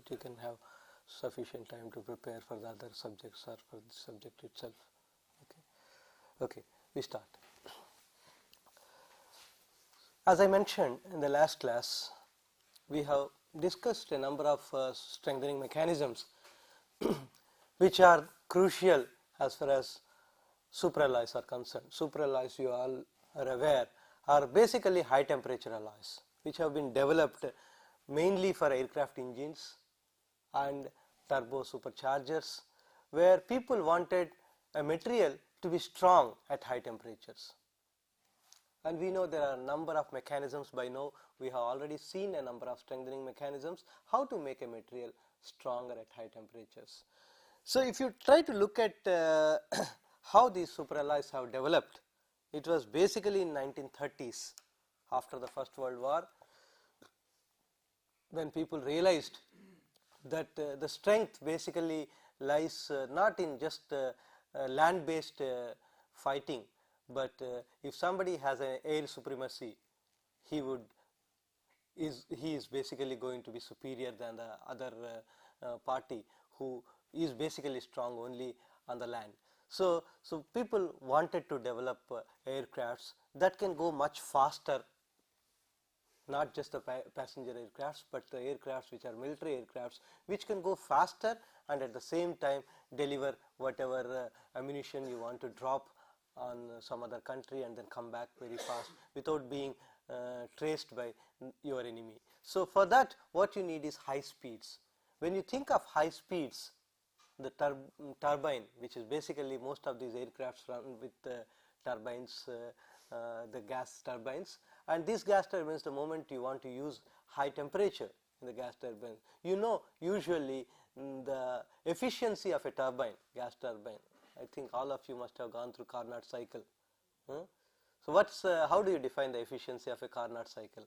that you can have sufficient time to prepare for the other subjects or for the subject itself. Okay, we start. As I mentioned in the last class, we have discussed a number of strengthening mechanisms which are crucial as far as superalloys are concerned. Superalloys, you all are aware, are basically high temperature alloys which have been developed mainly for aircraft engines and turbo superchargers, where people wanted a material to be strong at high temperatures. And we know there are a number of mechanisms. By now we have already seen a number of strengthening mechanisms, how to make a material stronger at high temperatures. So if you try to look at how these superalloys have developed, it was basically in 1930s, after the First World War, when people realized that the strength basically lies not in just land-based fighting, but if somebody has an air supremacy, he is basically going to be superior than the other party who is basically strong only on the land. So people wanted to develop aircrafts that can go much faster, not just the passenger aircrafts, but the aircrafts which are military aircrafts, which can go faster and at the same time deliver whatever ammunition you want to drop on some other country and then come back very fast without being traced by your enemy. So for that, what you need is high speeds. When you think of high speeds, the turbine, which is basically most of these aircrafts run with turbines, the gas turbines, and these gas turbines, the moment you want to use high temperature in the gas turbine, you know usually the efficiency of a turbine, gas turbine, I think all of you must have gone through Carnot cycle. So how do you define the efficiency of a Carnot cycle?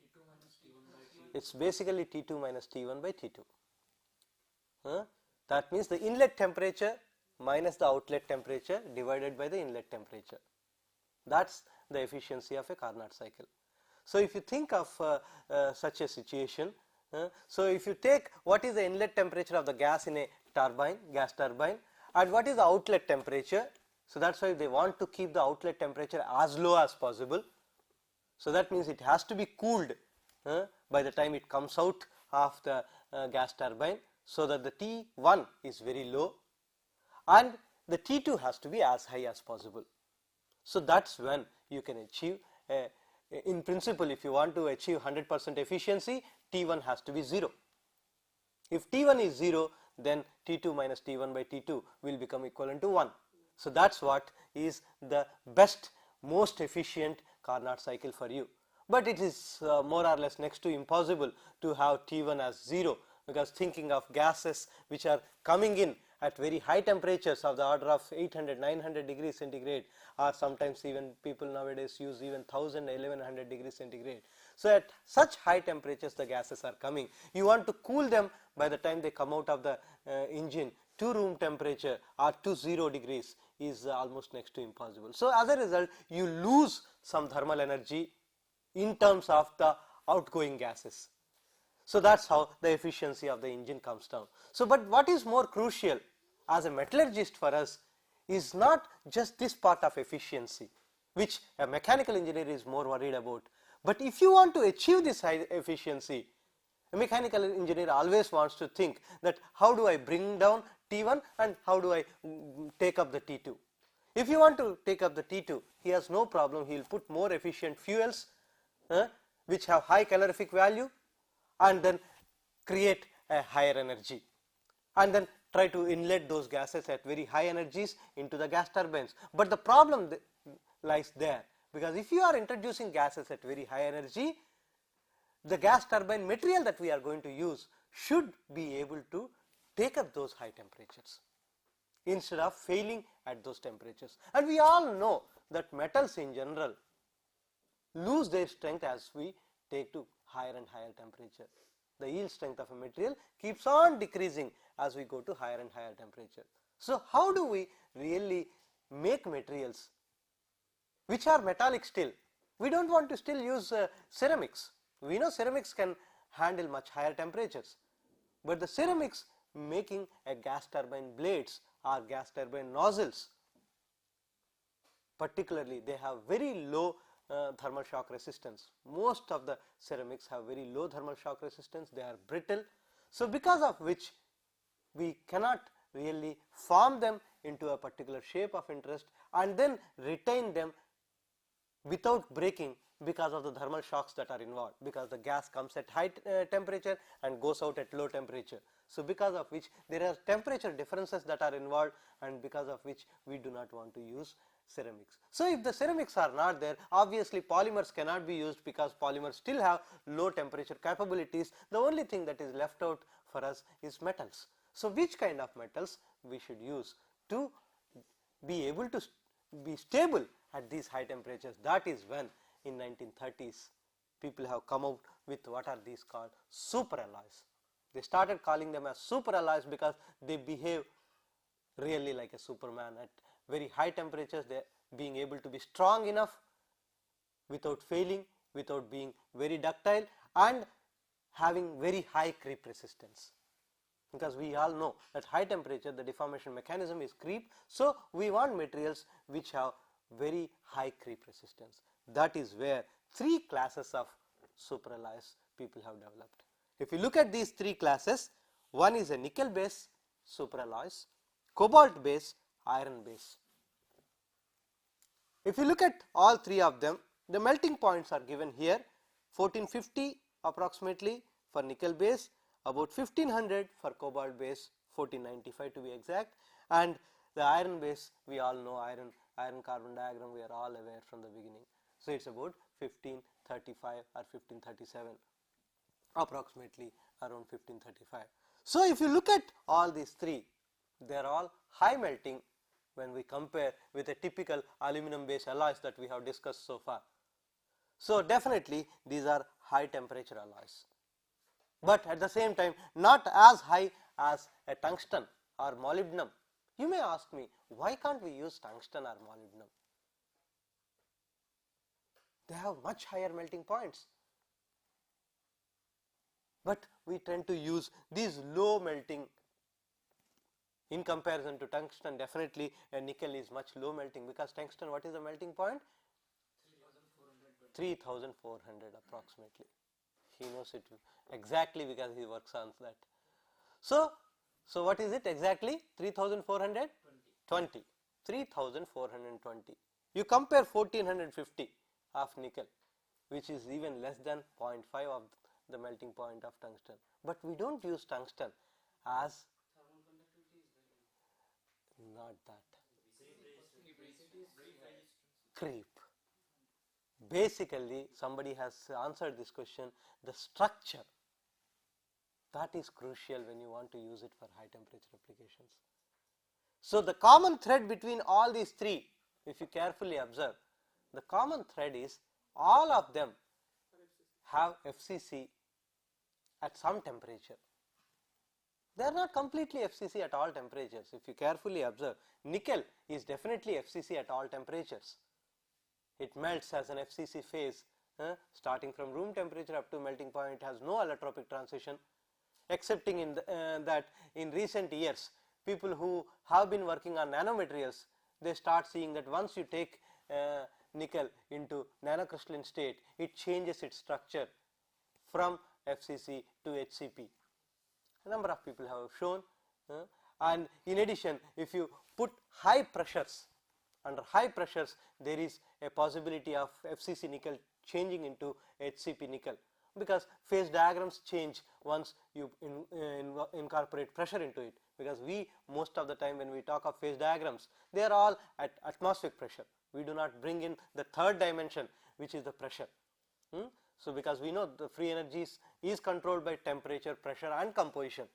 T2 minus T1 by T2. It's basically T2 minus T1 by T2. That means the inlet temperature minus the outlet temperature divided by the inlet temperature. That's the efficiency of a Carnot cycle. So if you think of such a situation, so if you take what is the inlet temperature of the gas in a turbine, gas turbine, and what is the outlet temperature, so that's why they want to keep the outlet temperature as low as possible. So that means it has to be cooled by the time it comes out of the gas turbine, so that the T1 is very low and the T2 has to be as high as possible. So that's when you can achieve, in principle, if you want to achieve 100% efficiency, T1 has to be 0. If T1 is 0, then T2 minus T1 by T2 will become equivalent to 1. So that's what is the best, most efficient Carnot cycle for you. But it is more or less next to impossible to have T1 as 0, because thinking of gases which are coming in at very high temperatures of the order of 800, 900 degrees centigrade, or sometimes even people nowadays use even 1000, 1100 degrees centigrade. So at such high temperatures the gases are coming. You want to cool them by the time they come out of the engine to room temperature or to 0 degrees is almost next to impossible. So as a result, you lose some thermal energy in terms of the outgoing gases. So that's how the efficiency of the engine comes down. So but what is more crucial as a metallurgist for us is not just this part of efficiency, which a mechanical engineer is more worried about, but if you want to achieve this high efficiency, a mechanical engineer always wants to think that how do I bring down T1 and how do I take up the T2. If you want to take up the T2, he has no problem, he will put more efficient fuels which have high calorific value and then create a higher energy and then try to inlet those gases at very high energies into the gas turbines. But the problem lies there, because if you are introducing gases at very high energy, the gas turbine material that we are going to use should be able to take up those high temperatures instead of failing at those temperatures. And we all know that metals in general lose their strength as we take to higher and higher temperature. The yield strength of a material keeps on decreasing as we go to higher and higher temperature. So how do we really make materials which are metallic still? We don't want to still use ceramics. We know ceramics can handle much higher temperatures, but the ceramics making a gas turbine blades or gas turbine nozzles, particularly they have very low thermal shock resistance. Most of the ceramics have very low thermal shock resistance, they are brittle. So, because of which we cannot really form them into a particular shape of interest and then retain them without breaking because of the thermal shocks that are involved, because the gas comes at high temperature and goes out at low temperature. So, because of which there are temperature differences that are involved, and because of which we do not want to use ceramics. So, if the ceramics are not there, obviously polymers cannot be used because polymers still have low temperature capabilities. The only thing that is left out for us is metals. So, which kind of metals we should use to be able to be stable at these high temperatures? That is when in 1930s people have come out with what are these called super alloys. They started calling them as super alloys because they behave really like a Superman at very high temperatures. They being able to be strong enough without failing, without being very ductile, and having very high creep resistance, because we all know at high temperature the deformation mechanism is creep. So, we want materials which have very high creep resistance. That is where three classes of superalloys people have developed. If you look at these three classes, one is a nickel based superalloys, cobalt based, iron based. If you look at all three of them, the melting points are given here, 1450 approximately for nickel base, about 1500 for cobalt base, 1495 to be exact, and the iron base, we all know iron carbon diagram, we are all aware from the beginning. So, it is about 1535 or 1537, approximately around 1535. So, if you look at all these three, they are all high melting when we compare with a typical aluminum based alloys that we have discussed so far. So, definitely these are high temperature alloys, but at the same time not as high as a tungsten or molybdenum. You may ask me, why can't we use tungsten or molybdenum? They have much higher melting points, but we tend to use these low melting in comparison to tungsten. Definitely a nickel is much low melting, because tungsten, what is the melting point? 3400 approximately. He knows it exactly because he works on that. So, what is it exactly? 3420. 3420. You compare 1450 of nickel, which is even less than 0.5 of the melting point of tungsten, but we do not use tungsten as not that creep. Basically, somebody has answered this question, the structure, that is crucial when you want to use it for high temperature applications. So, the common thread between all these three, if you carefully observe, the common thread is all of them have FCC at some temperature. They are not completely FCC at all temperatures. If you carefully observe, nickel is definitely FCC at all temperatures. It melts as an FCC phase, starting from room temperature up to melting point. It has no allotropic transition, excepting in that in recent years people who have been working on nanomaterials, they start seeing that once you take nickel into nanocrystalline state, it changes its structure from FCC to HCP. A number of people have shown, and in addition, if you put high pressures, under high pressures there is a possibility of FCC nickel changing into HCP nickel, because phase diagrams change once you incorporate pressure into it, because we most of the time when we talk of phase diagrams, they are all at atmospheric pressure. We do not bring in the third dimension, which is the pressure. So, because we know the free energies is controlled by temperature, pressure and composition,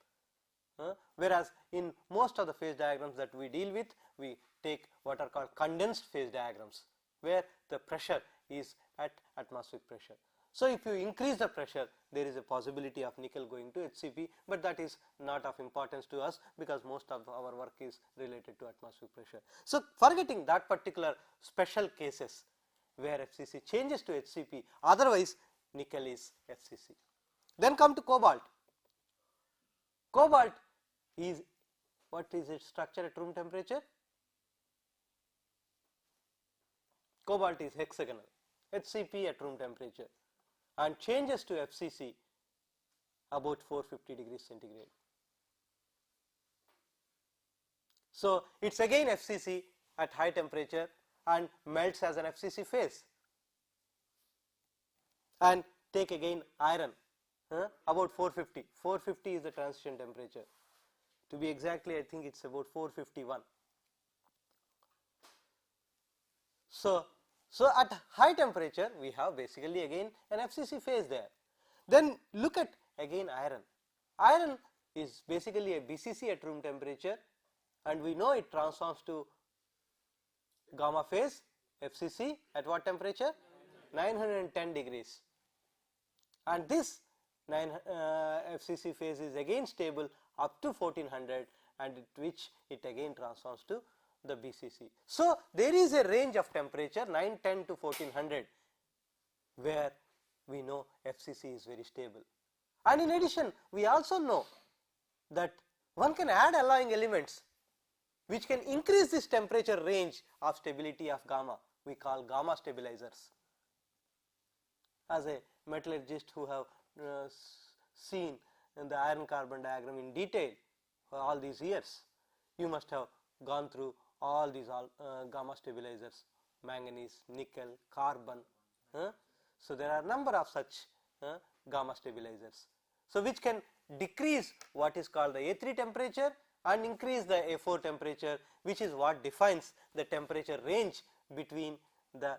whereas in most of the phase diagrams that we deal with, we take what are called condensed phase diagrams, where the pressure is at atmospheric pressure. So, if you increase the pressure, there is a possibility of nickel going to HCP, but that is not of importance to us, because most of our work is related to atmospheric pressure. So, forgetting that particular special cases where FCC changes to HCP, otherwise nickel is FCC. Then come to cobalt. Cobalt is, what is its structure at room temperature? Cobalt is hexagonal, HCP at room temperature, and changes to FCC about 450 degrees centigrade. So it's again FCC at high temperature and melts as an FCC phase. And take again iron, about 450. 450 is the transition temperature. To be exactly, I think it's about 451. So at high temperature we have basically again an FCC phase there. Then look at again iron. Iron is basically a BCC at room temperature, and we know it transforms to gamma phase FCC at what temperature? 910 degrees. And this FCC phase is again stable up to 1400, and at which it again transforms to the BCC. So there is a range of temperature 910 to 1400 where we know FCC is very stable. And in addition, we also know that one can add alloying elements which can increase this temperature range of stability of gamma. We call gamma stabilizers. As a metallurgist who have seen in the iron carbon diagram in detail for all these years, you must have gone through all these gamma stabilizers, manganese, nickel, carbon. So there are a number of such gamma stabilizers. So which can decrease what is called the A3 temperature and increase the A4 temperature, which is what defines the temperature range between the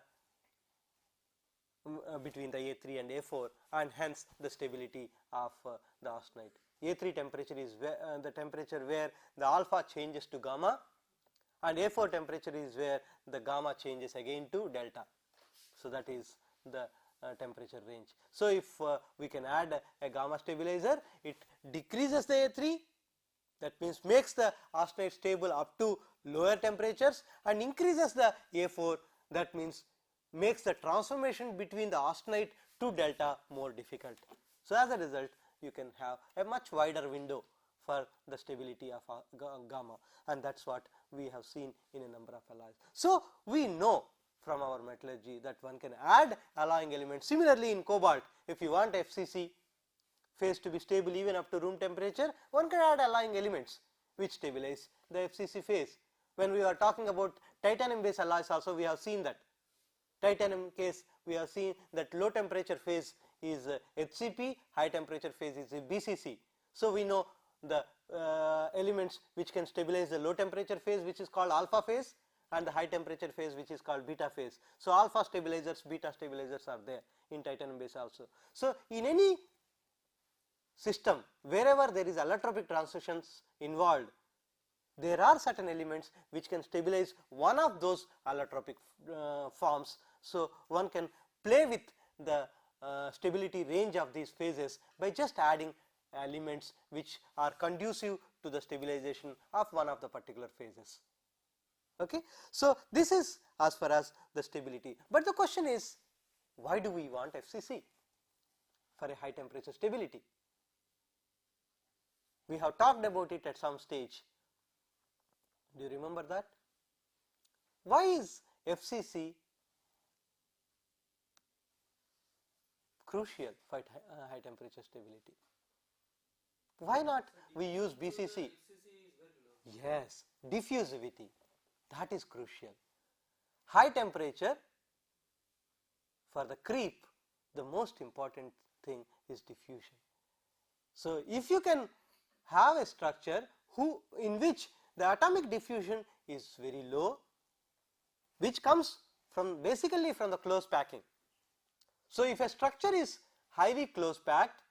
A3 and A4, and hence the stability of the austenite. A3 temperature is the temperature where the alpha changes to gamma, and A4 temperature is where the gamma changes again to delta. So that is the temperature range. So if we can add a gamma stabilizer, it decreases the A3, that means makes the austenite stable up to lower temperatures, and increases the A4, that means makes the transformation between the austenite to delta more difficult. So as a result, you can have a much wider window for the stability of gamma, and that's what we have seen in a number of alloys. So we know from our metallurgy that one can add alloying elements. Similarly in cobalt, if you want FCC phase to be stable even up to room temperature, one can add alloying elements which stabilize the FCC phase. When we are talking about titanium based alloys also, we have seen that. Titanium case, we have seen that low temperature phase is HCP, high temperature phase is BCC. So we know the elements which can stabilize the low temperature phase, which is called alpha phase, and the high temperature phase, which is called beta phase. So alpha stabilizers, beta stabilizers are there in titanium base also. So in any system wherever there is allotropic transitions involved, there are certain elements which can stabilize one of those allotropic forms. So one can play with the stability range of these phases by just adding elements which are conducive to the stabilization of one of the particular phases. Okay. So this is as far as the stability, but the question is, why do we want FCC for a high temperature stability? We have talked about it at some stage. Do you remember that? Why is FCC crucial for high temperature stability? Why not we use BCC? Yes, diffusivity, that is crucial. High temperature, for the creep, the most important thing is diffusion. So if you can have a structure in which the atomic diffusion is very low, which comes from basically from the close packing. So if a structure is highly close packed,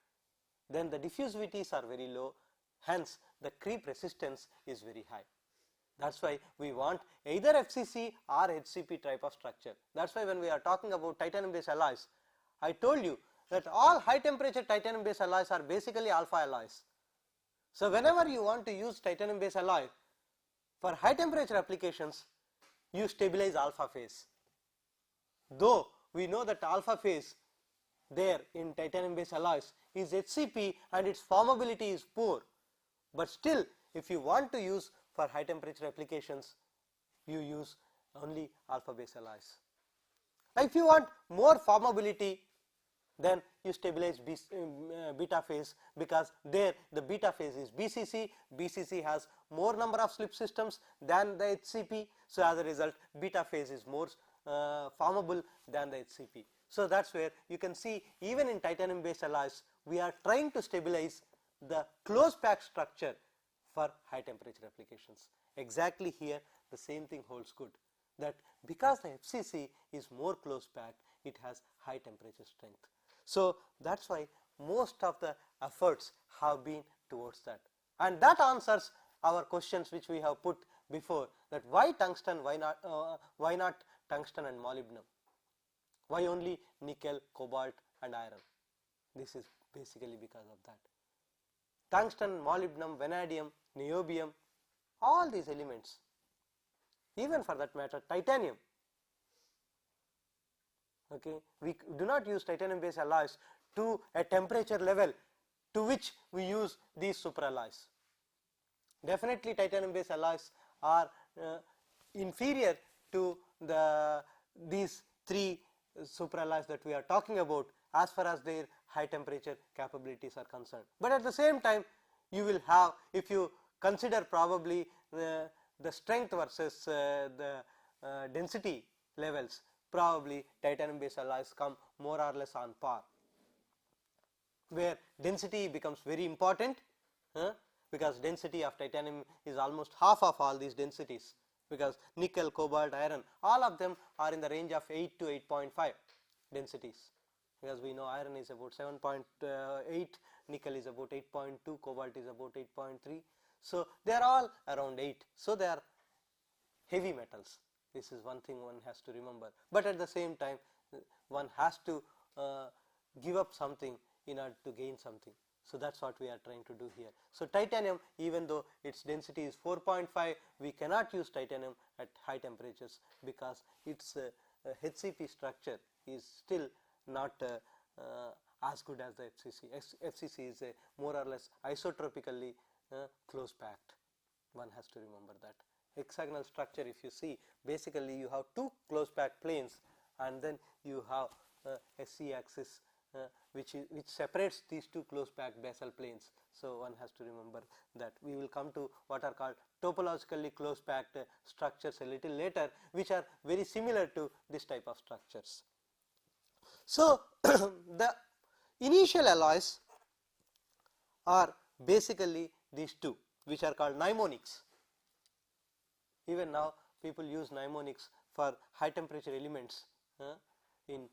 then the diffusivities are very low, hence the creep resistance is very high. That's why we want either FCC or HCP type of structure. That's why when we are talking about titanium based alloys, I told you that all high temperature titanium based alloys are basically alpha alloys. So whenever you want to use titanium based alloy for high temperature applications, you stabilize alpha phase. Though we know that alpha phase there in titanium based alloys is HCP and its formability is poor, but still if you want to use for high temperature applications, you use only alpha base alloys. If you want more formability, then you stabilize beta phase, because there the beta phase is BCC. BCC has more number of slip systems than the HCP. So as a result, beta phase is more formable than the HCP. So that's where you can see, even in titanium based alloys, we are trying to stabilize the close packed structure for high temperature applications. Exactly here the same thing holds good, that because the FCC is more close packed, it has high temperature strength. So that's why most of the efforts have been towards that, and that answers our questions which we have put before, that why tungsten, why not tungsten and molybdenum, why only nickel, cobalt and iron. This is basically because of that. Tungsten, molybdenum, vanadium, niobium, all these elements, even for that matter titanium, okay, we do not use titanium based alloys to a temperature level to which we use these super alloys. Definitely titanium based alloys are inferior to these three super alloys that we are talking about as far as their high temperature capabilities are concerned. But at the same time, you will have, if you consider probably the strength versus the density levels, probably titanium based alloys come more or less on par, where density becomes very important, because density of titanium is almost half of all these densities, because nickel, cobalt, iron, all of them are in the range of 8 to 8.5 densities, because we know iron is about 7.8, nickel is about 8.2, cobalt is about 8.3. So they are all around 8. So they are heavy metals. This is one thing one has to remember, but at the same time one has to give up something in order to gain something. So that's what we are trying to do here. So titanium, even though its density is 4.5, we cannot use titanium at high temperatures, because its HCP structure is still not as good as the FCC. FCC is a more or less isotropically close packed. One has to remember that. Hexagonal structure, if you see, basically you have two close packed planes, and then you have a C axis which separates these two close packed basal planes. So one has to remember that. We will come to what are called topologically close packed structures a little later, which are very similar to this type of structures. So the initial alloys are basically these two, which are called mnemonics. Even now people use mnemonics for high temperature elements, in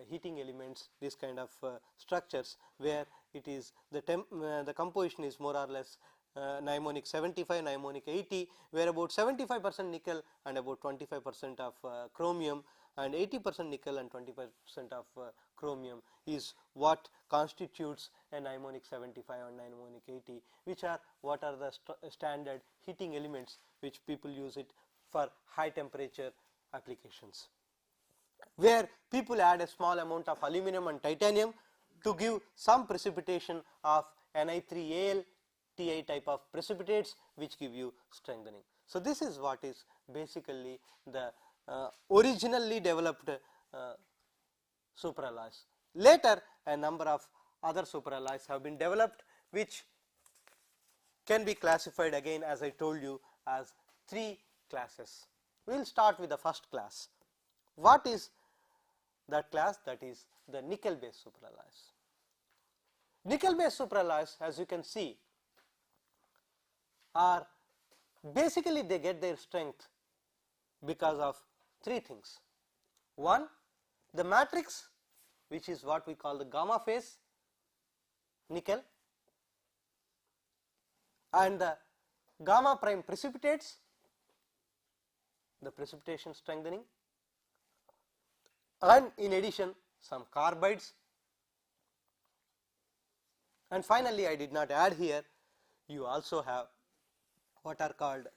heating elements, this kind of structures, where it is the composition is more or less mnemonic 75, mnemonic 80, where about 75% nickel and about 25% of chromium, and 80% nickel and 25% of chromium is what constitutes a mnemonic 75 or mnemonic 80, which are what are the standard heating elements which people use it for high temperature applications, where people add a small amount of aluminum and titanium to give some precipitation of Ni3Al Ti type of precipitates, which give you strengthening. So this is what is basically the originally developed superalloys. Later a number of other superalloys have been developed, which can be classified again, as I told you, as three classes. We will start with the first class. What is that class? That is the nickel based superalloys. Nickel based superalloys, as you can see, are basically they get their strength because of three things. One, the matrix, which is what we call the gamma phase nickel, and the gamma prime precipitates, the precipitation strengthening, and in addition some carbides, and finally I did not add here, you also have what are called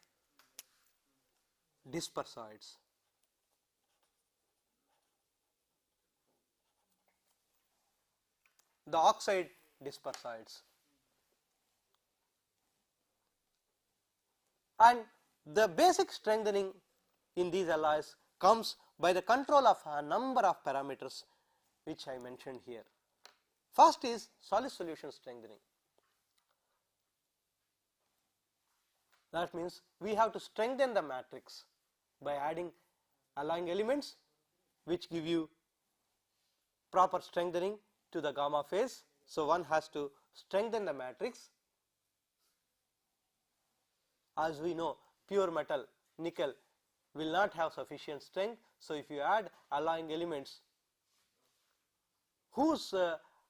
dispersoids. The oxide dispersoids. and the basic strengthening in these alloys comes by the control of a number of parameters which I mentioned here. First is solid solution strengthening. That means we have to strengthen the matrix by adding alloying elements which give you proper strengthening to the gamma phase. So, one has to strengthen the matrix. As we know, pure metal nickel will not have sufficient strength. So, if you add alloying elements whose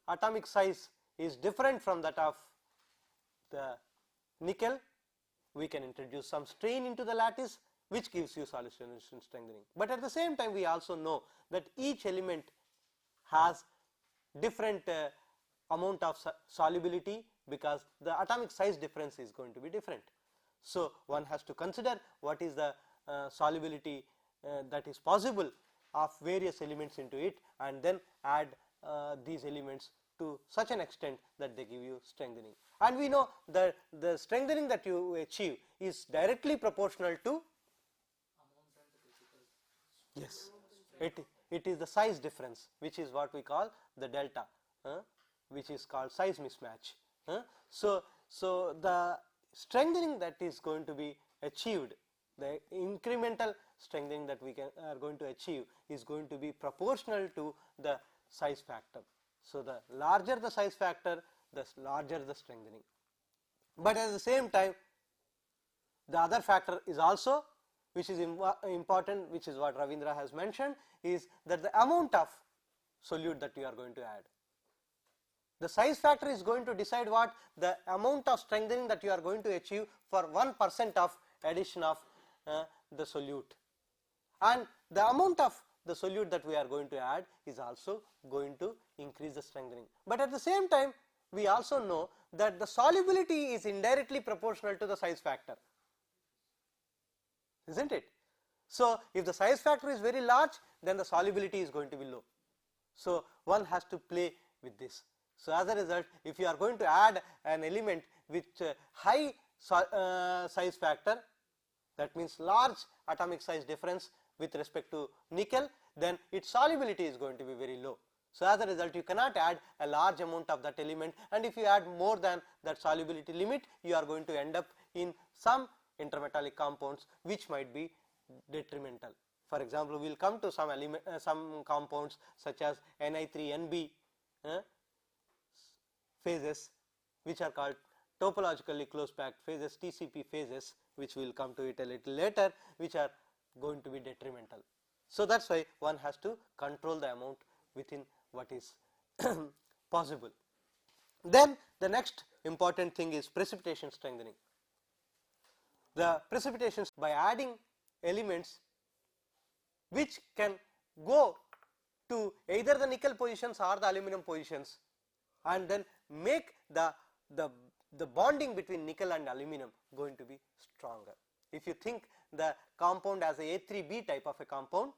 atomic size is different from that of the nickel, we can introduce some strain into the lattice which gives you solid solution strengthening. But at the same time we also know that each element has different amount of solubility because the atomic size difference is going to be different. So, one has to consider what is the solubility that is possible of various elements into it, and then add these elements to such an extent that they give you strengthening. And we know that the strengthening that you achieve is directly proportional to, yes, it is the size difference, which is what we call the delta, which is called size mismatch. So, the strengthening that is going to be achieved, the incremental strengthening that we are going to achieve is going to be proportional to the size factor. So, the larger the size factor, the larger the strengthening. But at the same time, the other factor is also, which is important, which is what Ravindra has mentioned, is that the amount of solute that you are going to add. The size factor is going to decide what the amount of strengthening that you are going to achieve for 1% of addition of the solute, and the amount of the solute that we are going to add is also going to increase the strengthening. But at the same time, we also know that the solubility is indirectly proportional to the size factor, isn't it? So, if the size factor is very large, then the solubility is going to be low. So, one has to play with this. So, as a result, if you are going to add an element with high size factor, that means large atomic size difference with respect to nickel, then its solubility is going to be very low. So, as a result, you cannot add a large amount of that element, and if you add more than that solubility limit, you are going to end up in some intermetallic compounds which might be detrimental. For example, we will come to some compounds such as Ni3Nb phases, which are called topologically close packed phases, TCP phases, which we will come to it a little later, which are going to be detrimental. So, that is why one has to control the amount within what is possible. Then the next important thing is precipitation strengthening. The precipitation by adding elements which can go to either the nickel positions or the aluminum positions, and then make the bonding between nickel and aluminum going to be stronger. If you think the compound as a A3B type of a compound,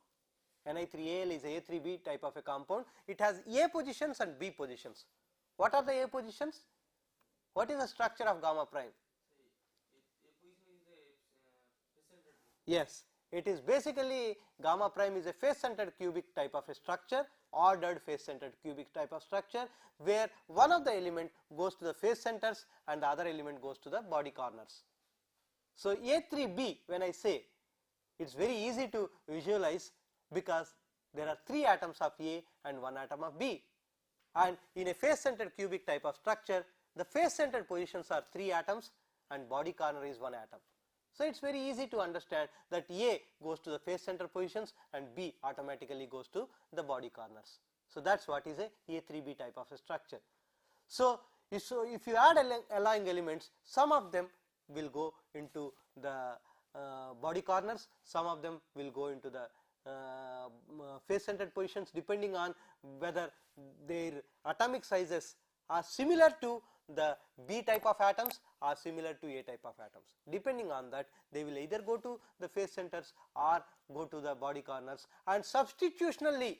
Ni3Al is a A3B type of a compound, it has A positions and B positions. What are the A positions? What is the structure of gamma prime? Yes, it is basically gamma prime is a face centered cubic type of a structure, ordered face centered cubic type of structure, where one of the element goes to the face centers and the other element goes to the body corners. So, A3B, when I say, it is very easy to visualize because there are 3 atoms of A and 1 atom of B, and in a face centered cubic type of structure, the face centered positions are 3 atoms and body corner is 1 atom. So, it is very easy to understand that A goes to the face center positions and B automatically goes to the body corners. So, that is what is a A3B type of a structure. So, if you add alloying elements, some of them will go into the body corners, some of them will go into the face centered positions, depending on whether their atomic sizes are similar to the B type of atoms or similar to A type of atoms. Depending on that, they will either go to the face centers or go to the body corners and substitutionally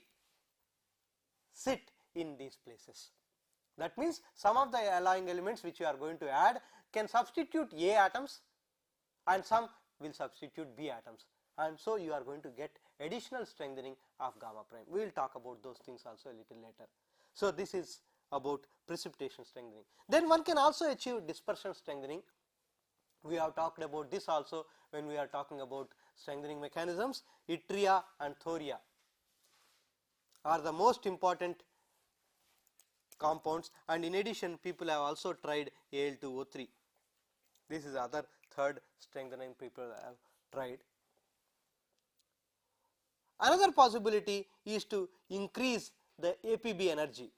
sit in these places. That means, some of the alloying elements which you are going to add can substitute A atoms and some will substitute B atoms, and so you are going to get additional strengthening of gamma prime. We will talk about those things also a little later. So this is about precipitation strengthening. Then one can also achieve dispersion strengthening. We have talked about this also when we are talking about strengthening mechanisms. Yttria and thoria are the most important compounds, and in addition people have also tried Al2O3. This is other third strengthening people have tried. Another possibility is to increase the APB energy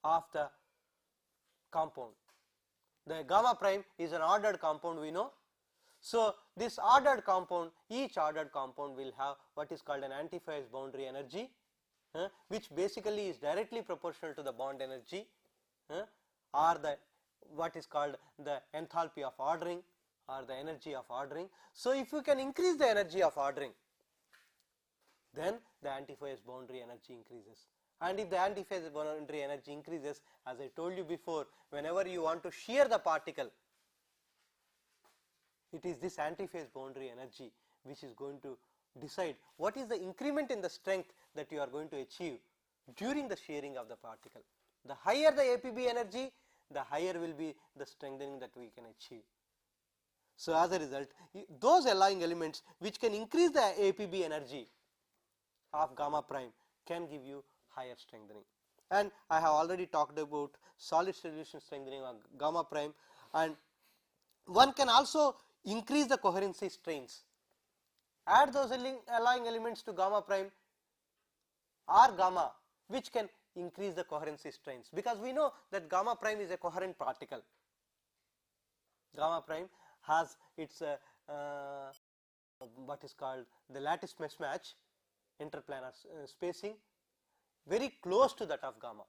of the compound. The gamma prime is an ordered compound, we know. So this ordered compound, each ordered compound will have what is called an antiphase boundary energy, which basically is directly proportional to the bond energy, or the what is called the enthalpy of ordering or the energy of ordering. So if you can increase the energy of ordering, then the antiphase boundary energy increases. And if the antiphase boundary energy increases, as I told you before, whenever you want to shear the particle, it is this antiphase boundary energy which is going to decide what is the increment in the strength that you are going to achieve during the shearing of the particle. The higher the APB energy, the higher will be the strengthening that we can achieve. So as a result, those alloying elements which can increase the APB energy of gamma prime can give you higher strengthening. And I have already talked about solid solution strengthening of gamma prime, and one can also increase the coherency strains. Add those alloying elements to gamma prime or gamma, which can increase the coherency strains, because we know that gamma prime is a coherent particle. Gamma prime has its what is called the lattice mismatch interplanar spacing very close to that of gamma,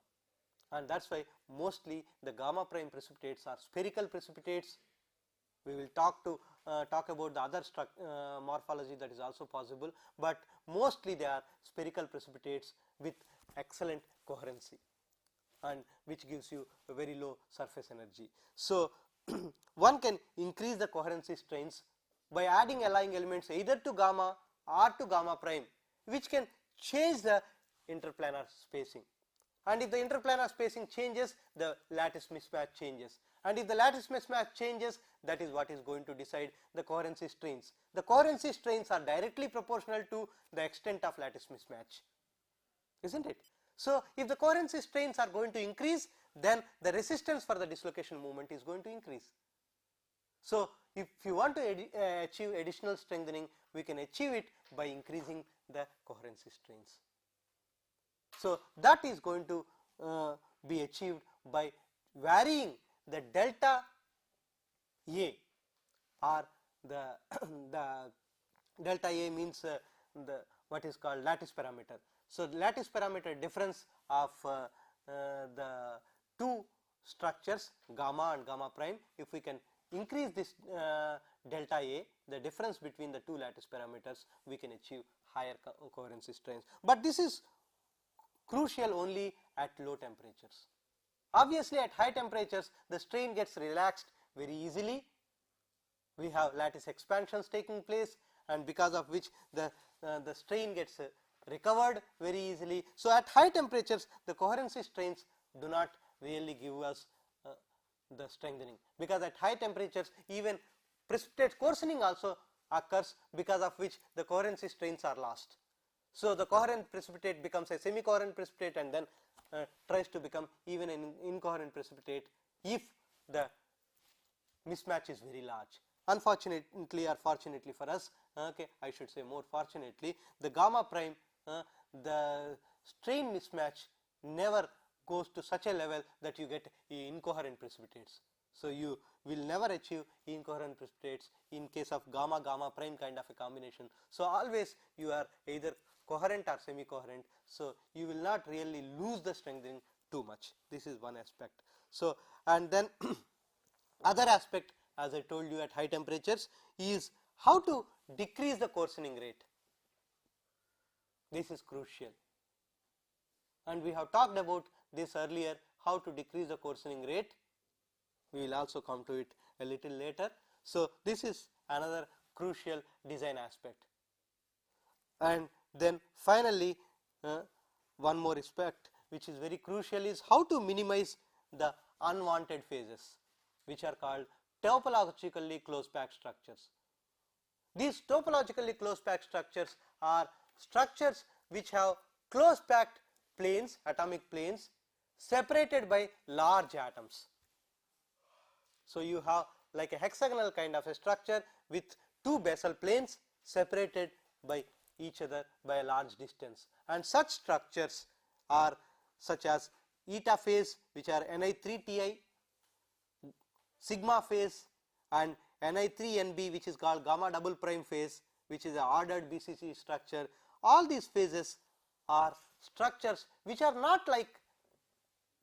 and that is why mostly the gamma prime precipitates are spherical precipitates. We will talk about the other morphology that is also possible, but mostly they are spherical precipitates with excellent coherency, and which gives you a very low surface energy. So one can increase the coherency strains by adding alloying elements either to gamma or to gamma prime, which can change the interplanar spacing. And if the interplanar spacing changes, the lattice mismatch changes. And if the lattice mismatch changes, that is what is going to decide the coherency strains. The coherency strains are directly proportional to the extent of lattice mismatch, isn't it? So if the coherency strains are going to increase, then the resistance for the dislocation movement is going to increase. So if you want to achieve additional strengthening, we can achieve it by increasing the coherency strains. So that is going to be achieved by varying the delta A, or the delta A means the what is called lattice parameter. So the lattice parameter difference of the two structures gamma and gamma prime, if we can increase this delta A, the difference between the two lattice parameters, we can achieve higher coherency strains. But this is crucial only at low temperatures. Obviously at high temperatures the strain gets relaxed very easily. We have lattice expansions taking place, and because of which the strain gets recovered very easily. So at high temperatures the coherency strains do not really give us the strengthening, because at high temperatures even precipitate coarsening also occurs, because of which the coherency strains are lost. So the coherent precipitate becomes a semi-coherent precipitate, and then tries to become even an incoherent precipitate if the mismatch is very large. Unfortunately or fortunately for us, okay, I should say more fortunately, the gamma prime, the strain mismatch never goes to such a level that you get incoherent precipitates. So you will never achieve incoherent precipitates in case of gamma prime kind of a combination. So always you are either coherent or semi-coherent, so you will not really lose the strengthening too much. This is one aspect. So and then other aspect, as I told you, at high temperatures is how to decrease the coarsening rate. This is crucial, and we have talked about this earlier, how to decrease the coarsening rate. We will also come to it a little later. So this is another crucial design aspect. And then finally, one more aspect which is very crucial is how to minimize the unwanted phases, which are called topologically close packed structures. These topologically close packed structures are structures which have close packed planes, atomic planes, separated by large atoms. So you have like a hexagonal kind of a structure with two basal planes separated by each other by a large distance, and such structures are such as eta phase, which are Ni3Ti, sigma phase, and Ni3Nb, which is called gamma double prime phase, which is a ordered BCC structure. All these phases are structures which are not like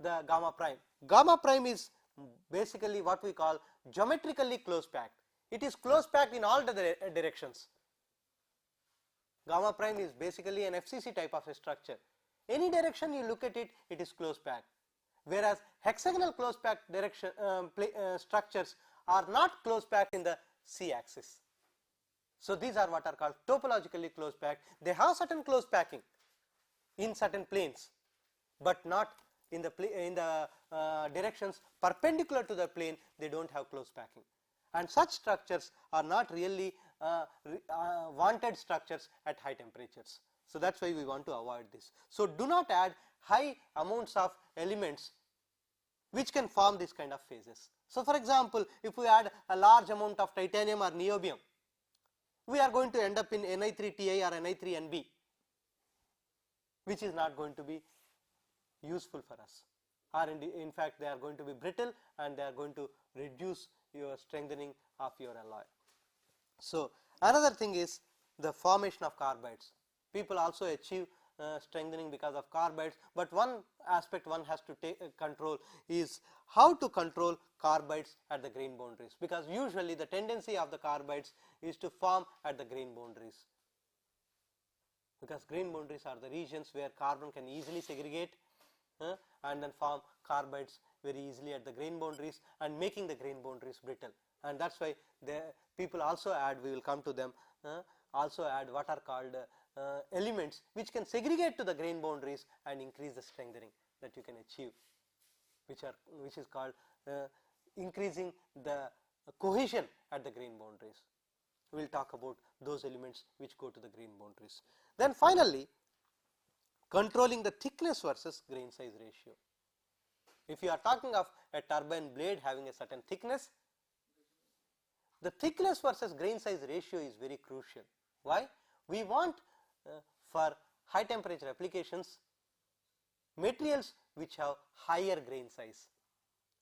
the gamma prime. Gamma prime is basically what we call geometrically close packed. It is close packed in all the directions. Gamma prime is basically an FCC type of a structure. Any direction you look at it, it is close packed. Whereas hexagonal close packed direction structures are not close packed in the C axis. So these are what are called topologically close packed. They have certain close packing in certain planes, but not in the directions perpendicular to the plane. They don't have close packing, and such structures are not really wanted structures at high temperatures. So that's why we want to avoid this. So do not add high amounts of elements which can form this kind of phases. So for example, if we add a large amount of titanium or niobium, we are going to end up in Ni3Ti or Ni3Nb, which is not going to be useful for us, or in fact they are going to be brittle and they are going to reduce your strengthening of your alloy. So another thing is the formation of carbides. People also achieve strengthening because of carbides, but one aspect one has to control is how to control carbides at the grain boundaries, because usually the tendency of the carbides is to form at the grain boundaries, because grain boundaries are the regions where carbon can easily segregate and then form carbides very easily at the grain boundaries and making the grain boundaries brittle. And that's why the people also add, we will come to them, also add what are called elements which can segregate to the grain boundaries and increase the strengthening that you can achieve, which is called increasing the cohesion at the grain boundaries. We will talk about those elements which go to the grain boundaries. Then finally, controlling the thickness versus grain size ratio. If you are talking of a turbine blade having a certain thickness, the thickness versus grain size ratio is very crucial. Why? We want for high temperature applications materials which have higher grain size.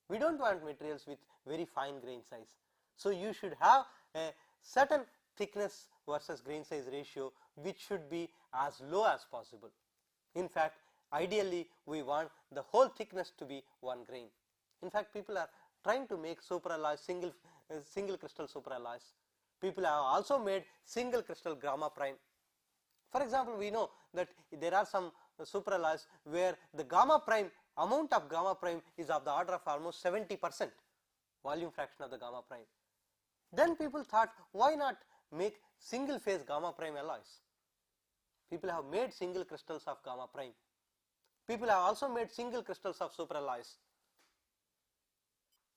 We don't want materials with very fine grain size. So you should have a certain thickness versus grain size ratio which should be as low as possible. In fact, ideally we want the whole thickness to be 1 grain. In fact, people are trying to make superalloys, single crystal superalloys. People have also made single crystal GammaPrime. For example, we know that there are some superalloys where the amount of GammaPrime is of the order of almost 70% volume fraction of the GammaPrime. Then people thought, why not make single phase GammaPrime alloys? People have made single crystals of GammaPrime. People have also made single crystals of superalloys.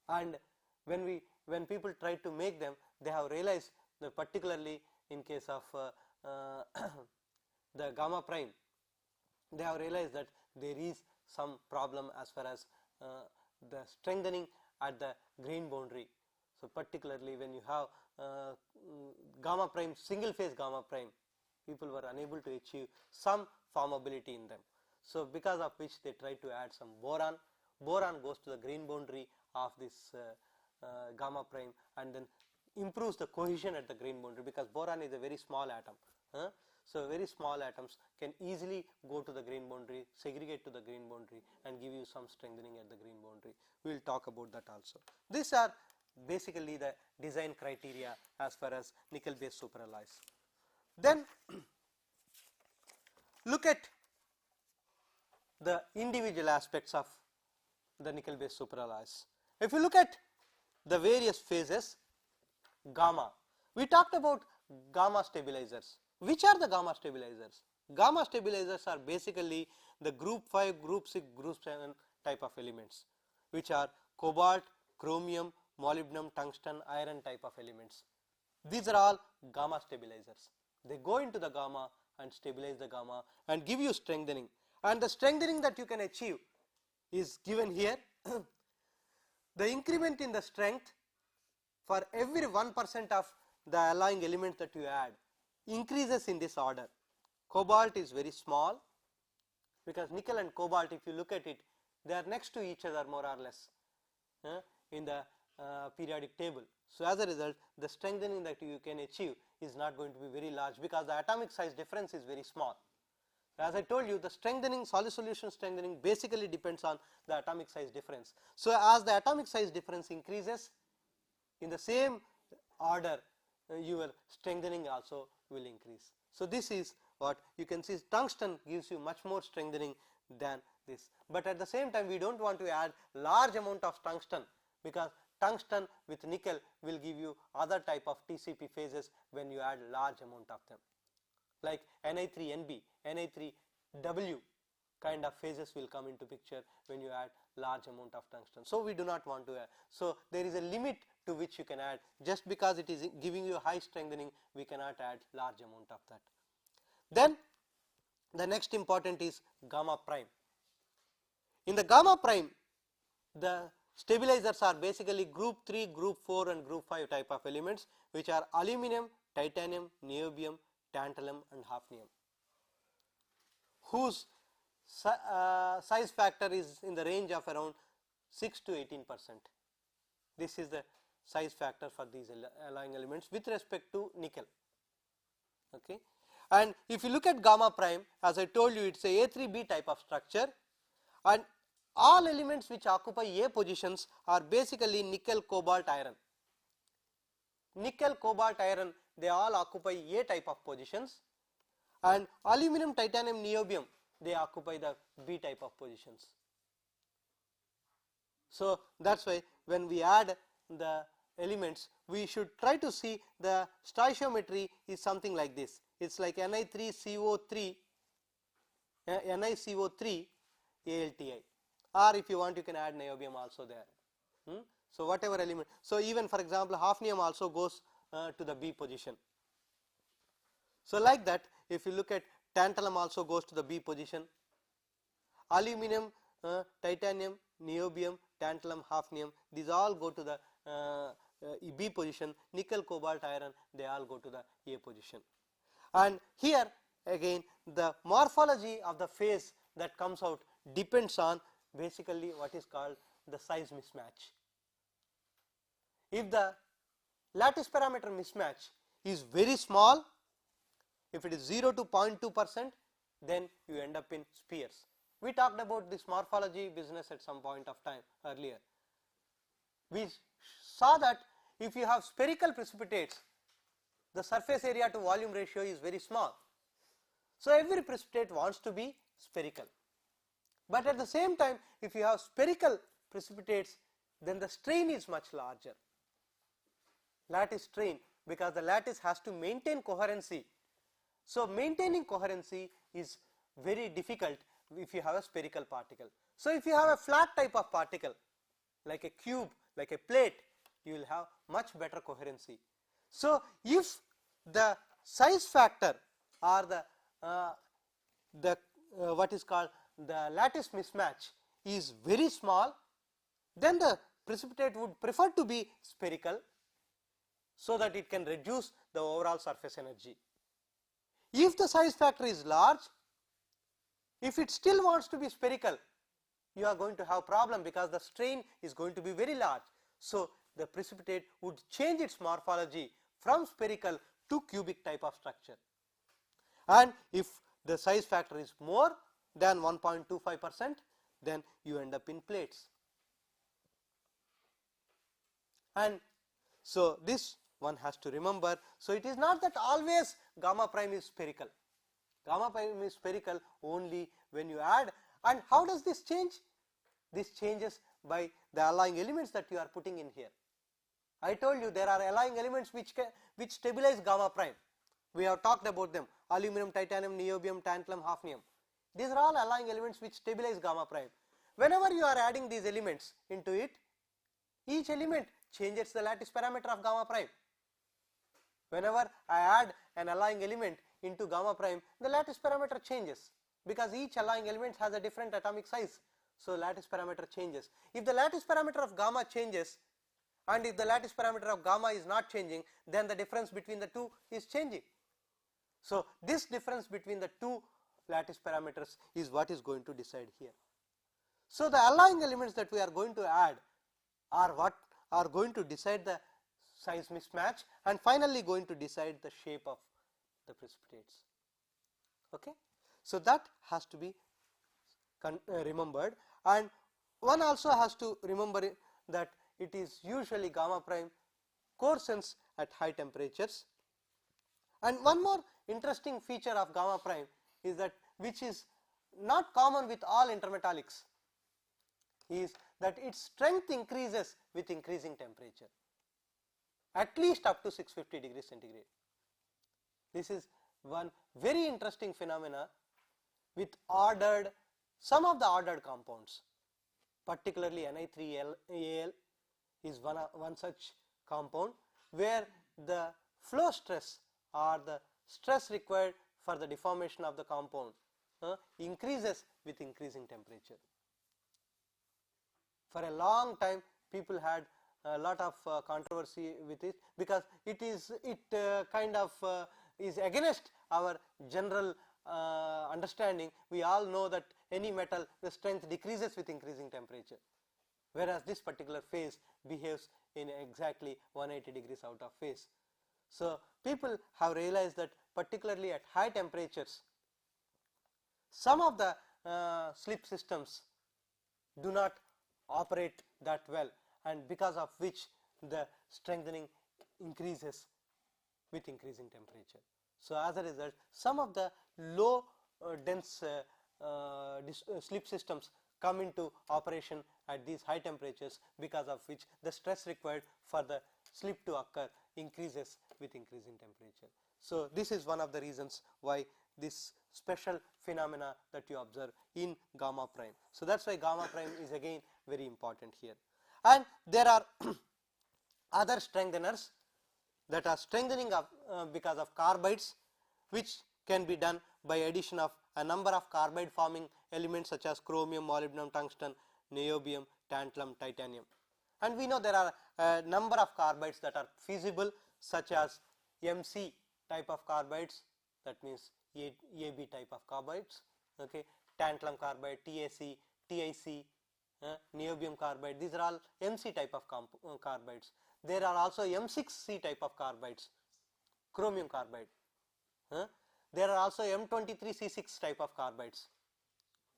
And when people try to make them, they have realized that particularly in case of the GammaPrime, they have realized that there is some problem as far as the strengthening at the grain boundary. So particularly when you have GammaPrime, single phase GammaPrime, people were unable to achieve some formability in them. So because of which they tried to add some boron. Boron goes to the grain boundary of this GammaPrime and then improves the cohesion at the grain boundary, because boron is a very small atom. So very small atoms can easily go to the grain boundary, segregate to the grain boundary and give you some strengthening at the grain boundary. We will talk about that also. These are basically the design criteria as far as nickel based superalloys. Then look at the individual aspects of the nickel based superalloys. If you look at the various phases, gamma. We talked about gamma stabilizers. Which are the gamma stabilizers? Gamma stabilizers are basically the group 5, group 6, group 7 type of elements, which are cobalt, chromium, molybdenum, tungsten, iron type of elements. These are all gamma stabilizers. They go into the gamma and stabilize the gamma and give you strengthening, and the strengthening that you can achieve is given here. The increment in the strength for every 1% of the alloying element that you add increases in this order. Cobalt is very small, because nickel and cobalt, if you look at it, they are next to each other more or less in the periodic table. So as a result, the strengthening that you can achieve is not going to be very large, because the atomic size difference is very small. As I told you, the strengthening, solid solution strengthening basically depends on the atomic size difference. So as the atomic size difference increases, in the same order your strengthening also will increase. So this is what you can see. Tungsten gives you much more strengthening than this, but at the same time we don't want to add large amount of tungsten, because tungsten with nickel will give you other type of TCP phases when you add large amount of them, like Ni3Nb, Ni3W kind of phases will come into picture when you add large amount of tungsten. So we do not want to add. So there is a limit to which you can add. Just because it is giving you high strengthening, we cannot add large amount of that. Then the next important is gamma prime. In the gamma prime, the stabilizers are basically group 3, group 4 and group 5 type of elements, which are aluminum, titanium, niobium, tantalum and hafnium, whose size factor is in the range of around 6 to 18%. This is the size factor for these alloying elements with respect to nickel. Okay. And if you look at gamma prime, as I told you, it is a A3B type of structure, and all elements which occupy A positions are basically nickel, cobalt, iron. Nickel, cobalt, iron, they all occupy A type of positions, and aluminum, titanium, niobium, they occupy the B type of positions. So that is why when we add the elements, we should try to see the stoichiometry is something like this. It is like Ni3CO3, NiCO3 AlTi, or if you want you can add niobium also there. So whatever element, so even for example hafnium also goes to the B position. So like that, if you look at tantalum also goes to the B position, aluminum, titanium, niobium, tantalum, hafnium, these all go to the B position. Nickel, cobalt, iron, they all go to the A position. And here again the morphology of the phase that comes out depends on basically what is called the size mismatch. If the lattice parameter mismatch is very small, if it is 0 to 0.2%, then you end up in spheres. We talked about this morphology business at some point of time earlier. We saw that if you have spherical precipitates, the surface area to volume ratio is very small. So every precipitate wants to be spherical. But at the same time, if you have spherical precipitates, then the strain is much larger. Lattice strain, because the lattice has to maintain coherency. So maintaining coherency is very difficult if you have a spherical particle. So if you have a flat type of particle, like a cube, like a plate, you will have much better coherency. So if the size factor or the what is called the lattice mismatch is very small, then the precipitate would prefer to be spherical, so that it can reduce the overall surface energy. If the size factor is large, if it still wants to be spherical, you are going to have problem, because the strain is going to be very large. So the precipitate would change its morphology from spherical to cubic type of structure. And if the size factor is more than 1.25%, then you end up in plates. And so this one has to remember. So it is not that always gamma prime is spherical. Gamma prime is spherical only when you add. And how does this change? This changes by the alloying elements that you are putting in here. I told you there are alloying elements which stabilize gamma prime. We have talked about them: aluminum, titanium, niobium, tantalum, hafnium. These are all alloying elements which stabilize gamma prime. Whenever you are adding these elements into it, each element changes the lattice parameter of gamma prime. Whenever I add an alloying element into gamma prime, the lattice parameter changes because each alloying element has a different atomic size. So lattice parameter changes. If the lattice parameter of gamma changes, and if the lattice parameter of gamma is not changing, then the difference between the two is changing. So this difference between the two lattice parameters is what is going to decide here. So the alloying elements that we are going to add are what are going to decide the size mismatch and finally going to decide the shape of the precipitates. Okay. So that has to be remembered, and one also has to remember that it is usually gamma prime coarses at high temperatures. And one more interesting feature of gamma prime is that, which is not common with all intermetallics, is that its strength increases with increasing temperature, at least up to 650 degrees centigrade. This is one very interesting phenomena with some of the ordered compounds, particularly Ni3Al is one such compound where the flow stress or the stress required for the deformation of the compound increases with increasing temperature. For a long time people had a lot of controversy with it because it is against our general understanding. We all know that any metal, the strength decreases with increasing temperature, whereas this particular phase behaves in exactly 180 degrees out of phase. So people have realized that particularly at high temperatures, some of the slip systems do not operate that well, and because of which the strengthening increases with increasing temperature. So as a result, some of the low dense slip systems come into operation at these high temperatures, because of which the stress required for the slip to occur increases with increasing temperature. So this is one of the reasons why this special phenomena that you observe in gamma prime. So that's why gamma prime is again very important here. And there are other strengtheners that are strengthening of because of carbides, which can be done by addition of a number of carbide forming elements such as chromium, molybdenum, tungsten, niobium, tantalum, titanium. And we know there are a number of carbides that are feasible, such as MC type of carbides, that means AB type of carbides, okay, tantalum carbide, TAC, TIC, niobium carbide. These are all MC type of carbides. There are also M6C type of carbides, chromium carbide. There are also M23C6 type of carbides,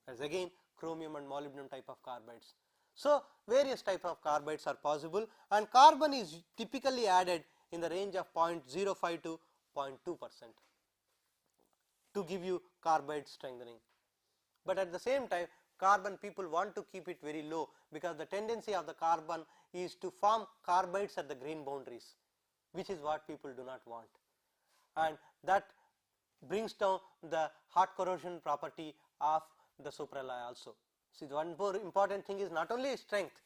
as again chromium and molybdenum type of carbides. So various types of carbides are possible, and carbon is typically added in the range of 0.05 to 0.2% to give you carbide strengthening. But at the same time, carbon people want to keep it very low, because the tendency of the carbon is to form carbides at the grain boundaries, which is what people do not want, and that brings down the hot corrosion property of the supralloy also. See, one more important thing is not only strength,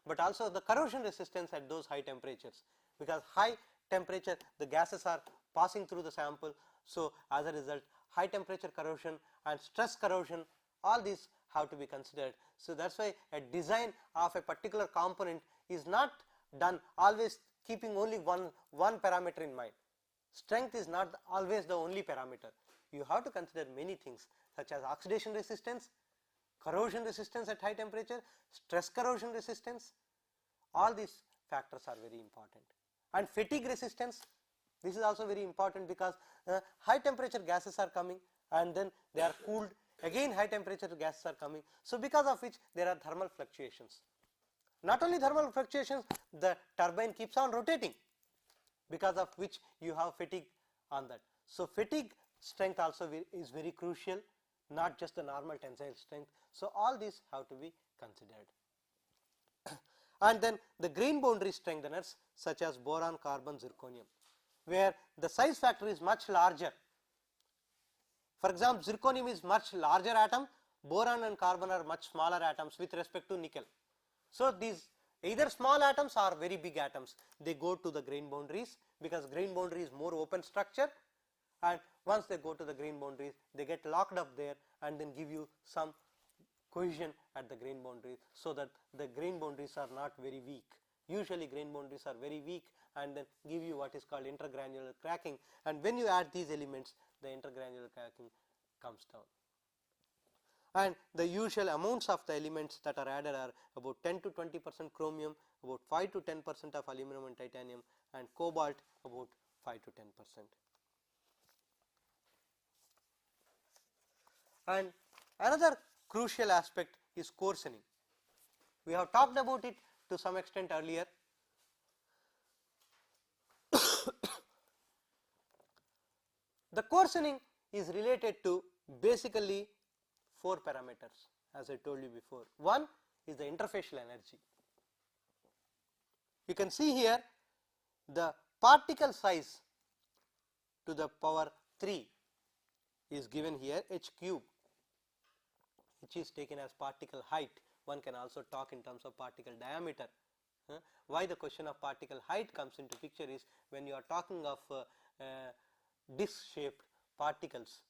but also the corrosion resistance at those high temperatures, because high temperature the gases are passing through the sample. So as a result, high temperature corrosion and stress corrosion, all these have to be considered. So that's why a design of a particular component is not done always keeping only one parameter in mind. Strength is not always the only parameter. You have to consider many things, such as oxidation resistance, corrosion resistance at high temperature, stress corrosion resistance. All these factors are very important. And fatigue resistance, this is also very important, because high temperature gases are coming and then they are cooled, again high temperature gases are coming. So because of which there are thermal fluctuations. Not only thermal fluctuations, the turbine keeps on rotating, because of which you have fatigue on that. So fatigue strength also is very crucial, not just the normal tensile strength. So all these have to be considered. And then the grain boundary strengtheners such as boron, carbon, zirconium, where the size factor is much larger. For example, zirconium is much larger atom, boron and carbon are much smaller atoms with respect to nickel. So these either small atoms or very big atoms, they go to the grain boundaries because grain boundary is more open structure, and once they go to the grain boundaries, they get locked up there and then give you some cohesion at the grain boundaries, so that the grain boundaries are not very weak. Usually grain boundaries are very weak and then give you what is called intergranular cracking, and when you add these elements, the intergranular cracking comes down. And the usual amounts of the elements that are added are about 10 to 20% chromium, about 5 to 10% of aluminum and titanium, and cobalt about 5 to 10%. And another crucial aspect is coarsening. We have talked about it to some extent earlier. The coarsening is related to basically 4 parameters, as I told you before. One is the interfacial energy. You can see here the particle size to the power 3 is given here, h cube, which is taken as particle height. One can also talk in terms of particle diameter. Why the question of particle height comes into picture is when you are talking of disc shaped particles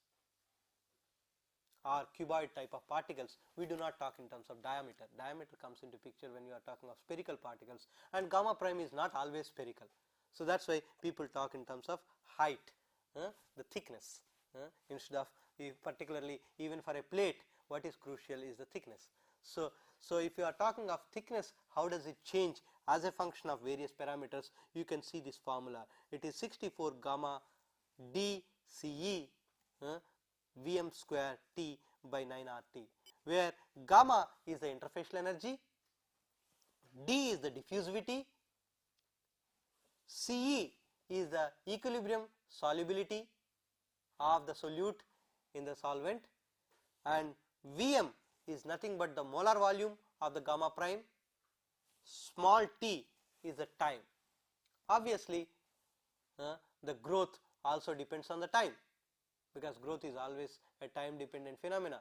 or cuboid type of particles, we do not talk in terms of diameter. Diameter comes into picture when you are talking of spherical particles, and gamma prime is not always spherical. So that is why people talk in terms of height, the thickness, instead of particularly even for a plate, what is crucial is the thickness. So if you are talking of thickness, how does it change as a function of various parameters? You can see this formula. It is 64 gamma d Ce Vm square T by 9 RT, where gamma is the interfacial energy, D is the diffusivity, Ce is the equilibrium solubility of the solute in the solvent, and Vm is nothing but the molar volume of the gamma prime, small t is the time. Obviously, the growth also depends on the time, because growth is always a time dependent phenomena,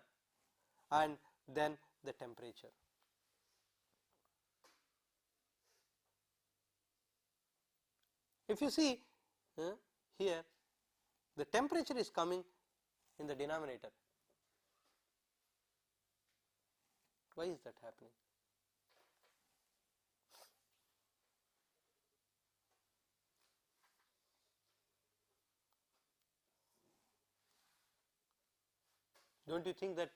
and then the temperature. If you see here, the temperature is coming in the denominator. Why is that happening? Don't you think that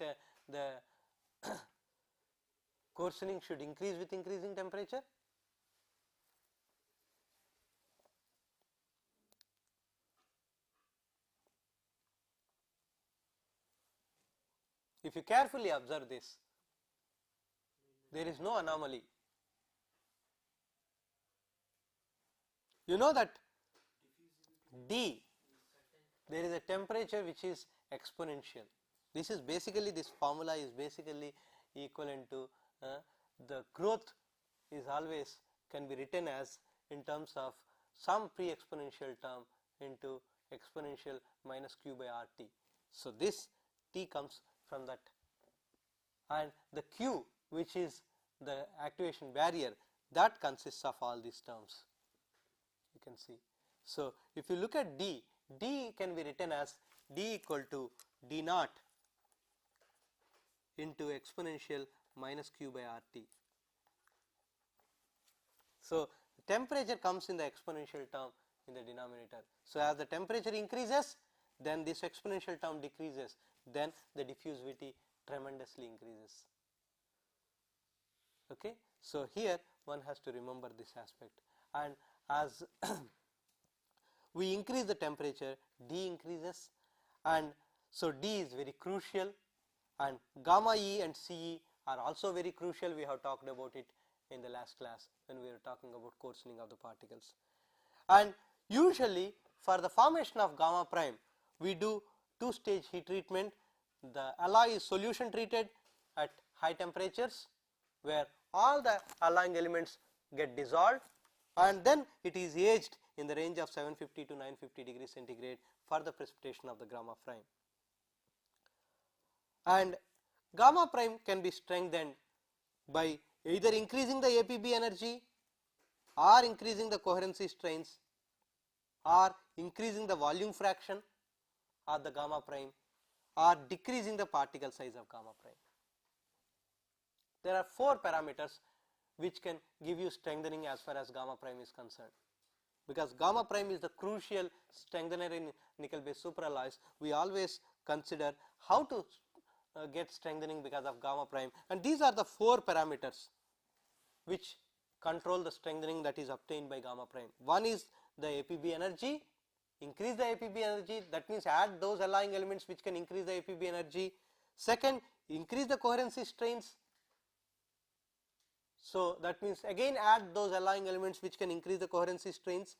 the coarsening should increase with increasing temperature? If you carefully observe this, there is no anomaly. You know that D, there is a temperature which is exponential. This is basically, this formula is basically equivalent to the growth is always can be written as in terms of some pre-exponential term into exponential minus q by RT. So this T comes from that, and the Q, which is the activation barrier, that consists of all these terms, you can see. So if you look at D, D can be written as D equal to D naught into exponential minus q by RT. So temperature comes in the exponential term in the denominator. So as the temperature increases, then this exponential term decreases, then the diffusivity tremendously increases. Okay. So here one has to remember this aspect, and as we increase the temperature, D increases, and so D is very crucial, and gamma E and Ce are also very crucial. We have talked about it in the last class when we were talking about coarsening of the particles. And usually for the formation of gamma prime, we do two-stage heat treatment. The alloy is solution treated at high temperatures, where all the alloying elements get dissolved, and then it is aged in the range of 750 to 950 degrees centigrade for the precipitation of the gamma prime. And gamma prime can be strengthened by either increasing the APB energy or increasing the coherency strains or increasing the volume fraction of the gamma prime or decreasing the particle size of gamma prime. There are 4 parameters which can give you strengthening as far as gamma prime is concerned. Because gamma prime is the crucial strengthener in nickel-based superalloys, we always consider how to get strengthening because of gamma prime, and these are the 4 parameters which control the strengthening that is obtained by gamma prime. One is the APB energy, increase the APB energy, that means add those alloying elements which can increase the APB energy. Second, increase the coherency strains, so that means again add those alloying elements which can increase the coherency strains.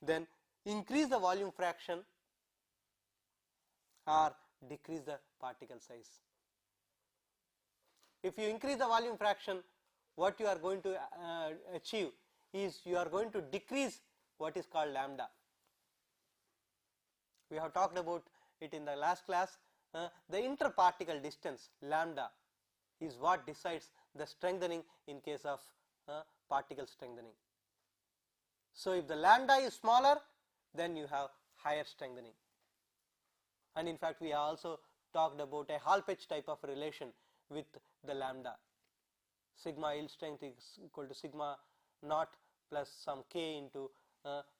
Then increase the volume fraction or decrease the particle size. If you increase the volume fraction, what you are going to achieve is you are going to decrease what is called lambda. We have talked about it in the last class. The interparticle distance lambda is what decides the strengthening in case of particle strengthening. So if the lambda is smaller, then you have higher strengthening. And in fact, we have also talked about a Hall-Petch type of relation with the lambda. Sigma yield strength is equal to sigma naught plus some k into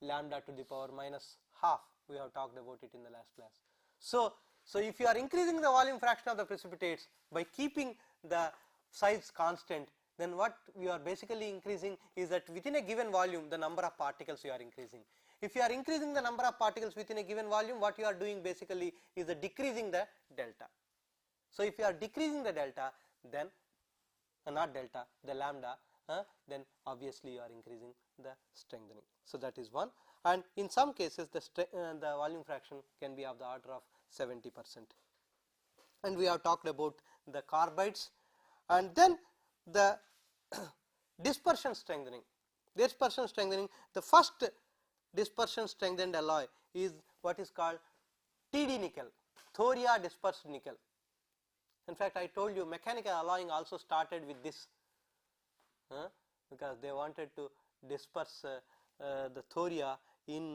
lambda to the power minus half. We have talked about it in the last class. So if you are increasing the volume fraction of the precipitates by keeping the size constant, then what you are basically increasing is that within a given volume the number of particles you are increasing. If you are increasing the number of particles within a given volume, what you are doing basically is decreasing the delta. So if you are decreasing the delta, then not delta, the lambda, then obviously you are increasing the strengthening. So that is one, and in some cases the volume fraction can be of the order of 70%. And we have talked about the carbides, and then the dispersion strengthening. Dispersion strengthening, the first dispersion strengthened alloy is what is called TD nickel, thoria dispersed nickel. In fact, I told you mechanical alloying also started with this, because they wanted to disperse the thoria in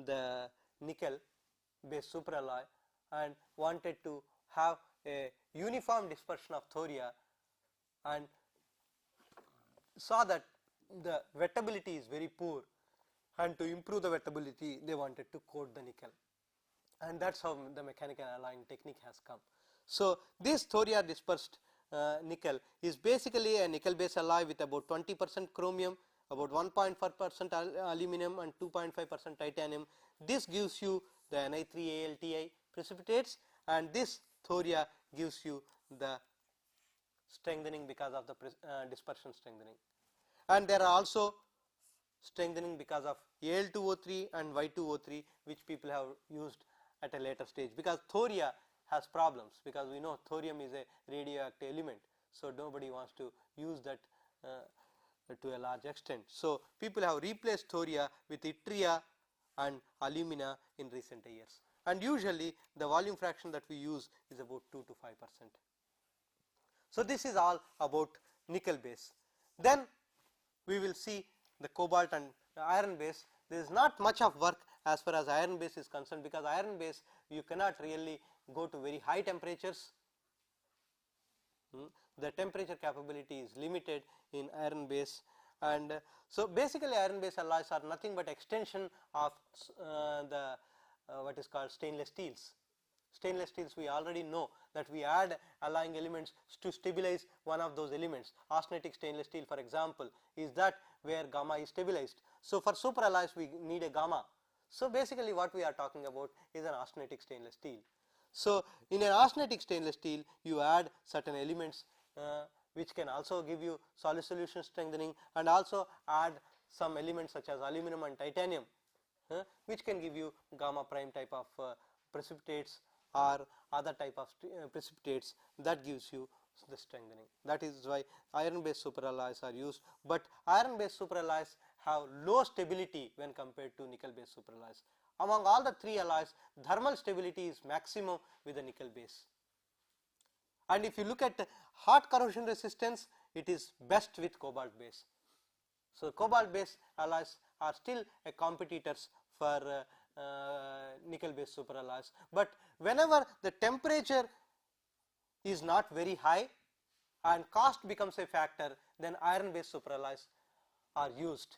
the nickel based superalloy and wanted to have a uniform dispersion of thoria, and saw that the wettability is very poor, and to improve the wettability they wanted to coat the nickel, and that is how the mechanical alloying technique has come. So this thoria dispersed nickel is basically a nickel based alloy with about 20% chromium, about 1.4% aluminum and 2.5% titanium. This gives you the Ni3Alti precipitates, and this thoria gives you the strengthening because of the dispersion strengthening. And there are also strengthening because of Al2O3 and Y2O3, which people have used at a later stage, because thoria has problems, because we know thorium is a radioactive element, so nobody wants to use that to a large extent. So people have replaced thoria with yttria and alumina in recent years, and usually the volume fraction that we use is about 2 to 5%. So this is all about nickel base. Then we will see the cobalt and iron base. There is not much of work as far as iron base is concerned, because iron base you cannot really go to very high temperatures. The temperature capability is limited in iron base, and so basically iron base alloys are nothing but extension of the what is called stainless steels. Stainless steels, we already know that we add alloying elements to stabilize one of those elements. Austenitic stainless steel, for example, is that where gamma is stabilized. So for superalloys we need a gamma. So basically what we are talking about is an austenitic stainless steel. So in an austenitic stainless steel you add certain elements which can also give you solid solution strengthening, and also add some elements such as aluminum and titanium which can give you gamma prime type of precipitates or other type of precipitates that gives you the strengthening. That is why iron based superalloys are used, but iron based superalloys have low stability when compared to nickel based superalloys. Among all the three alloys, thermal stability is maximum with the nickel base. And if you look at hot corrosion resistance, it is best with cobalt base. So, cobalt based alloys are still a competitors for nickel based superalloys, but whenever the temperature is not very high and cost becomes a factor, then iron based superalloys are used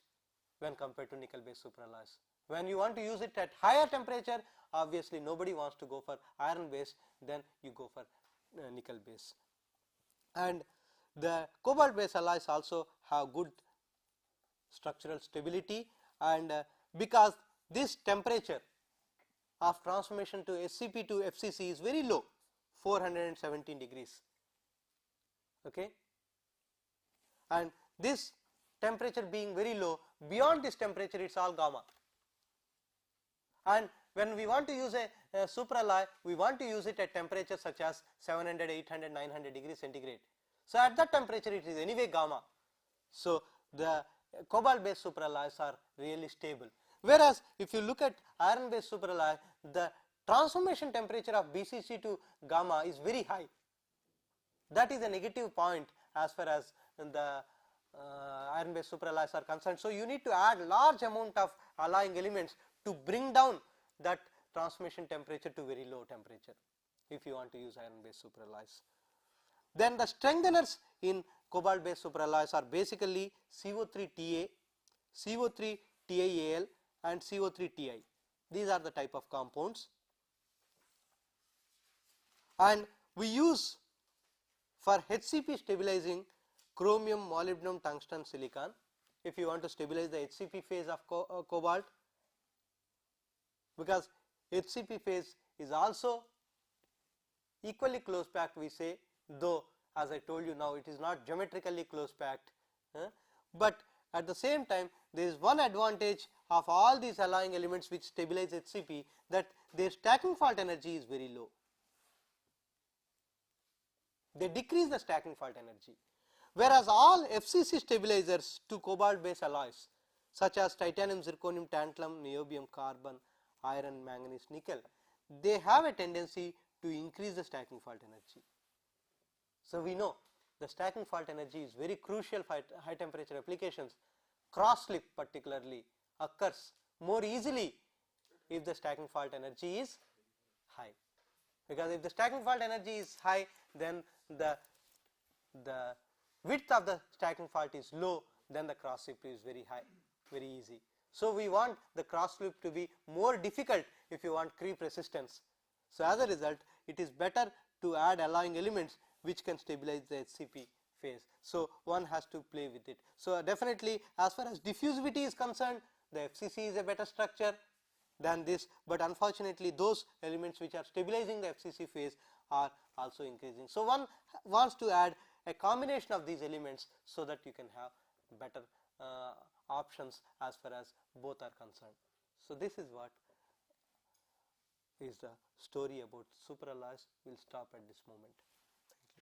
when compared to nickel based superalloys. When you want to use it at higher temperature, obviously nobody wants to go for iron based, then you go for nickel base. And the cobalt based alloys also have good structural stability, and because this temperature of transformation to SCP to FCC is very low, 417 degrees, okay, and this temperature being very low, beyond this temperature it is all gamma, and when we want to use a superalloy, we want to use it at temperature such as 700, 800, 900 degrees centigrade. So, at that temperature it is anyway gamma. So, the cobalt based superalloys are really stable, whereas if you look at iron based superalloy, the transformation temperature of BCC to gamma is very high. That is a negative point as far as the iron based superalloys are concerned. So, you need to add large amount of alloying elements to bring down that transformation temperature to very low temperature if you want to use iron based superalloys. Then the strengtheners in cobalt based superalloys are basically CO3Ta, CO3TiAl and CO3Ti. These are the type of compounds, and we use for HCP stabilizing chromium, molybdenum, tungsten, silicon. If you want to stabilize the HCP phase of cobalt, because HCP phase is also equally close packed, we say, though as I told you now it is not geometrically close packed, but at the same time there is one advantage of all these alloying elements which stabilize HCP, that their stacking fault energy is very low. They decrease the stacking fault energy, whereas all FCC stabilizers to cobalt based alloys such as titanium, zirconium, tantalum, niobium, carbon, iron, manganese, nickel, they have a tendency to increase the stacking fault energy. So, we know the stacking fault energy is very crucial for high temperature applications. Cross slip particularly occurs more easily if the stacking fault energy is high, because if the stacking fault energy is high, then the width of the stacking fault is low, then the cross slip is very high, very easy. So, we want the cross slip to be more difficult if you want creep resistance. So, as a result, it is better to add alloying elements which can stabilize the HCP phase. So, one has to play with it. So, definitely as far as diffusivity is concerned, the FCC is a better structure than this, but unfortunately those elements which are stabilizing the FCC phase are also increasing. So, one wants to add a combination of these elements so that you can have better options as far as both are concerned. So, this is what is the story about superalloys. We will stop at this moment.